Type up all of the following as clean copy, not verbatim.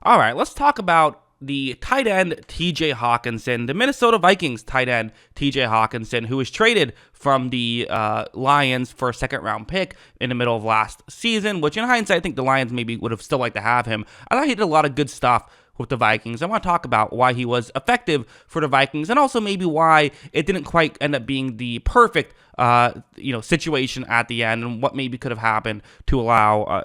All right, let's talk about the tight end TJ Hawkinson, the Minnesota Vikings tight end TJ Hawkinson, who was traded from the Lions for a second-round pick in the middle of last season, which in hindsight, I think the Lions maybe would have still liked to have him. I thought he did a lot of good stuff with the Vikings. I want to talk about why he was effective for the Vikings and also maybe why it didn't quite end up being the perfect situation at the end, and what maybe could have happened to allow,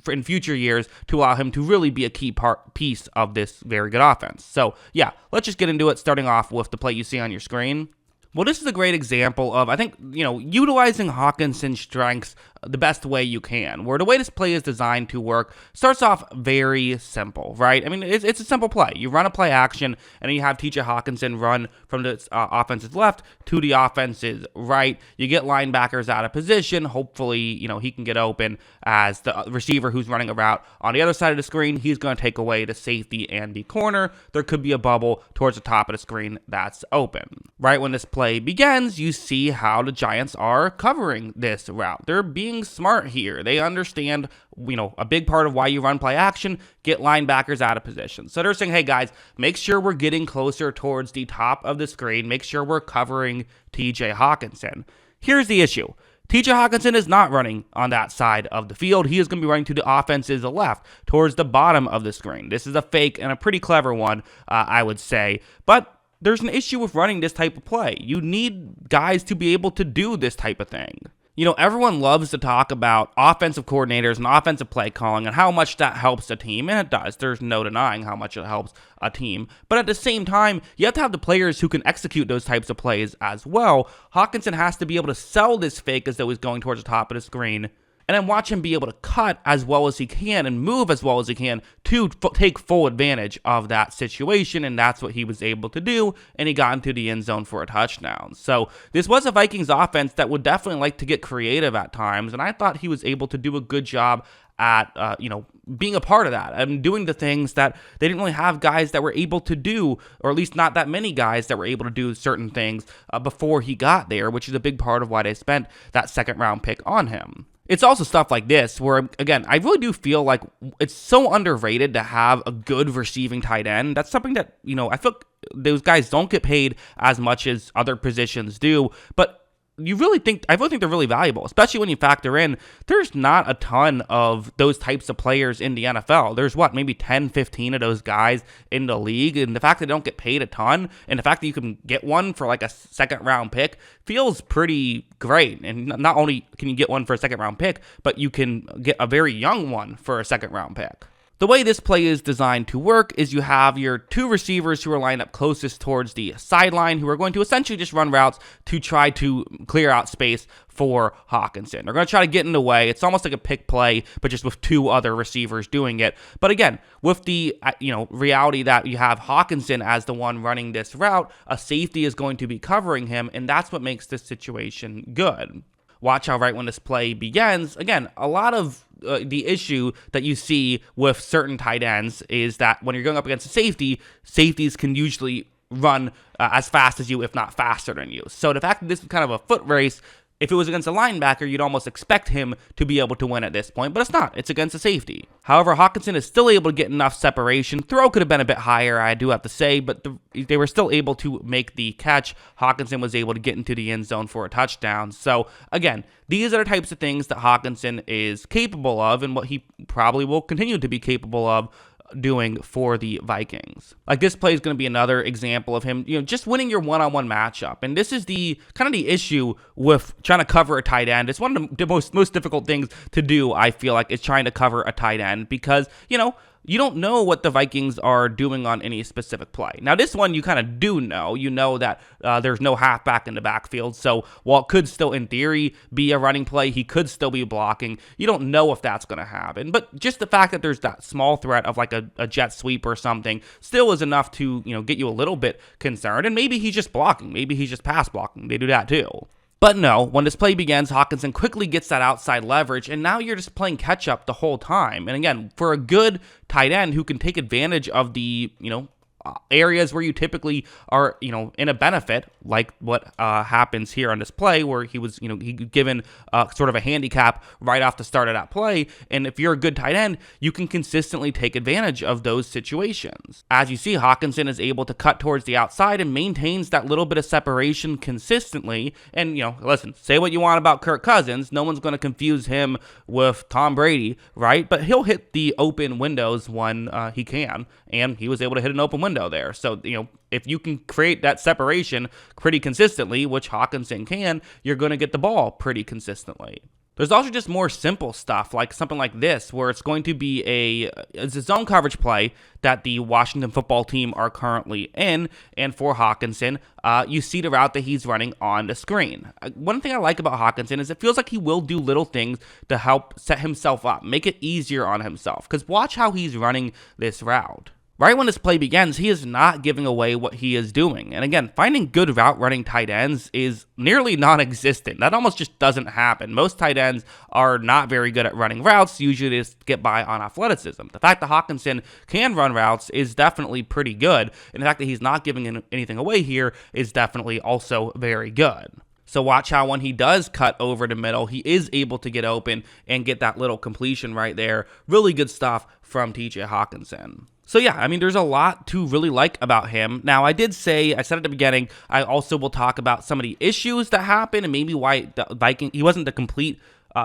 in future years, to allow him to really be a key piece of this very good offense. So, yeah, let's just get into it, starting off with the play you see on your screen. Well, this is a great example of, I think, utilizing Hawkinson's strengths the best way you can, where the way this play is designed to work starts off very simple, right? I mean, it's a simple play. You run a play action, and then you have TJ Hawkinson run from the offense's left to the offense's right. You get linebackers out of position. Hopefully, he can get open as the receiver who's running a route on the other side of the screen. He's going to take away the safety and the corner. There could be a bubble towards the top of the screen that's open. Right when this play begins, you see how the Giants are covering this route. They're being smart here. They understand, a big part of why you run play action, get linebackers out of position. So they're saying, hey guys, make sure we're getting closer towards the top of the screen. Make sure we're covering TJ Hawkinson. Here's the issue. TJ Hawkinson is not running on that side of the field. He is going to be running to the offense's left, towards the bottom of the screen. This is a fake and a pretty clever one, I would say. But there's an issue with running this type of play. You need guys to be able to do this type of thing. Everyone loves to talk about offensive coordinators and offensive play calling and how much that helps a team, and it does. There's no denying how much it helps a team. But at the same time, you have to have the players who can execute those types of plays as well. Hawkinson has to be able to sell this fake as though he's going towards the top of the screen, and then watch him be able to cut as well as he can and move as well as he can to take full advantage of that situation, and that's what he was able to do, and he got into the end zone for a touchdown. So this was a Vikings offense that would definitely like to get creative at times, and I thought he was able to do a good job at, being a part of that and doing the things that they didn't really have guys that were able to do, or at least not that many guys that were able to do certain things before he got there, which is a big part of why they spent that second-round pick on him. It's also stuff like this where, again, I really do feel like it's so underrated to have a good receiving tight end. That's something that, I feel like those guys don't get paid as much as other positions do, but I really think they're really valuable, especially when you factor in there's not a ton of those types of players in the NFL. There's maybe 10, 15 of those guys in the league, and the fact that they don't get paid a ton, and the fact that you can get one for like a second-round pick feels pretty great. And not only can you get one for a second-round pick, but you can get a very young one for a second-round pick. The way this play is designed to work is you have your two receivers who are lined up closest towards the sideline, who are going to essentially just run routes to try to clear out space for Hockenson. They're going to try to get in the way. It's almost like a pick play, but just with two other receivers doing it. But again, with the reality that you have Hockenson as the one running this route, a safety is going to be covering him, and that's what makes this situation good. Watch how right when this play begins, again, a lot of the issue that you see with certain tight ends is that when you're going up against a safety, safeties can usually run as fast as you, if not faster than you. So the fact that this is kind of a foot race, if it was against a linebacker, you'd almost expect him to be able to win at this point, but it's not. It's against a safety. However, Hockenson is still able to get enough separation. Throw could have been a bit higher, I do have to say, but they were still able to make the catch. Hockenson was able to get into the end zone for a touchdown. So, again, these are the types of things that Hockenson is capable of and what he probably will continue to be capable of doing for the Vikings. Like, this play is going to be another example of him, just winning your one-on-one matchup. And this is the kind of the issue with trying to cover a tight end. It's one of the most difficult things to do, I feel like, is trying to cover a tight end because, you don't know what the Vikings are doing on any specific play. Now, this one you kind of do know. You know that there's no halfback in the backfield, so while it could still, in theory, be a running play, he could still be blocking. You don't know if that's going to happen. But just the fact that there's that small threat of like a jet sweep or something still is enough to, get you a little bit concerned. And maybe he's just blocking. Maybe he's just pass blocking. They do that too. But no, when this play begins, Hockenson quickly gets that outside leverage, and now you're just playing catch-up the whole time. And again, for a good tight end who can take advantage of the, areas where you typically are, in a benefit, like what happens here on this play where he was, he given sort of a handicap right off the start of that play. And if you're a good tight end, you can consistently take advantage of those situations. As you see, Hawkinson is able to cut towards the outside and maintains that little bit of separation consistently. And, listen, say what you want about Kirk Cousins. No one's going to confuse him with Tom Brady, right? But he'll hit the open windows when he can. And he was able to hit an open window there. So, if you can create that separation pretty consistently, which Hockenson can, you're going to get the ball pretty consistently. There's also just more simple stuff, like something like this, where it's going to be it's a zone coverage play that the Washington football team are currently in, and for Hockenson, you see the route that he's running on the screen. One thing I like about Hockenson is it feels like he will do little things to help set himself up, make it easier on himself, because watch how he's running this route. Right when this play begins, he is not giving away what he is doing. And again, finding good route running tight ends is nearly non-existent. That almost just doesn't happen. Most tight ends are not very good at running routes. Usually they just get by on athleticism. The fact that Hockenson can run routes is definitely pretty good. And the fact that he's not giving anything away here is definitely also very good. So watch how when he does cut over the middle, he is able to get open and get that little completion right there. Really good stuff from TJ Hockenson. So yeah, there's a lot to really like about him. Now, I said at the beginning, I also will talk about some of the issues that happened and maybe why he wasn't the complete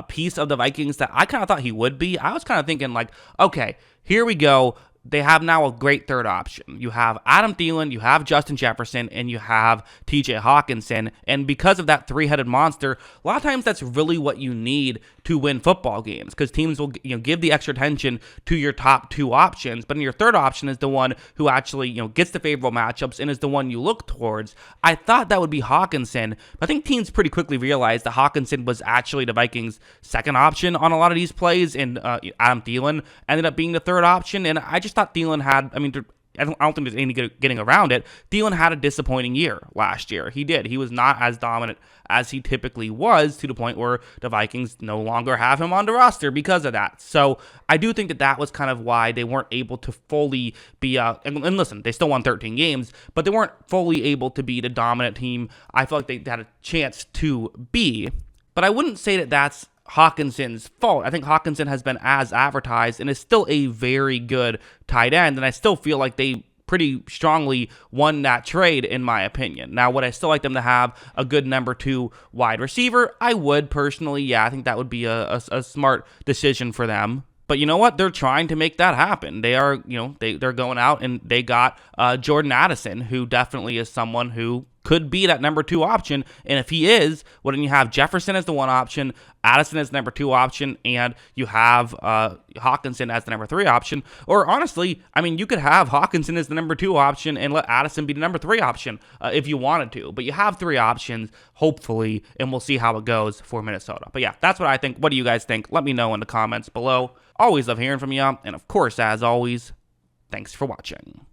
piece of the Vikings that I kind of thought he would be. I was kind of thinking like, okay, here we go. They have now a great third option. You have Adam Thielen, you have Justin Jefferson, and you have TJ Hockenson. And because of that three-headed monster, a lot of times that's really what you need to win football games, because teams will give the extra attention to your top two options. But your third option is the one who actually gets the favorable matchups and is the one you look towards. I thought that would be Hockenson, but I think teams pretty quickly realized that Hockenson was actually the Vikings' second option on a lot of these plays, and Adam Thielen ended up being the third option. And I just thought Thielen had, I don't think there's any getting around it. Thielen had a disappointing year last year. He did. He was not as dominant as he typically was, to the point where the Vikings no longer have him on the roster because of that. So I do think that was kind of why they weren't able to fully be, and listen, they still won 13 games, but they weren't fully able to be the dominant team I felt like they had a chance to be. But I wouldn't say that that's Hawkinson's fault. I think Hawkinson has been as advertised and is still a very good tight end, and I still feel like they pretty strongly won that trade, in my opinion. Now, would I still like them to have a good number 2 wide receiver? I would personally. Yeah, I think that would be a smart decision for them. But you know what? They're trying to make that happen. They are, they're going out and they got Jordan Addison, who definitely is someone who could be that number 2 option. And if he is, well, then you have Jefferson as the 1 option, Addison as the number 2 option, and you have Hawkinson as the number 3 option. Or honestly, you could have Hawkinson as the number 2 option and let Addison be the number 3 option if you wanted to. But you have 3 options, hopefully, and we'll see how it goes for Minnesota. But yeah, that's what I think. What do you guys think? Let me know in the comments below. Always love hearing from you. And of course, as always, thanks for watching.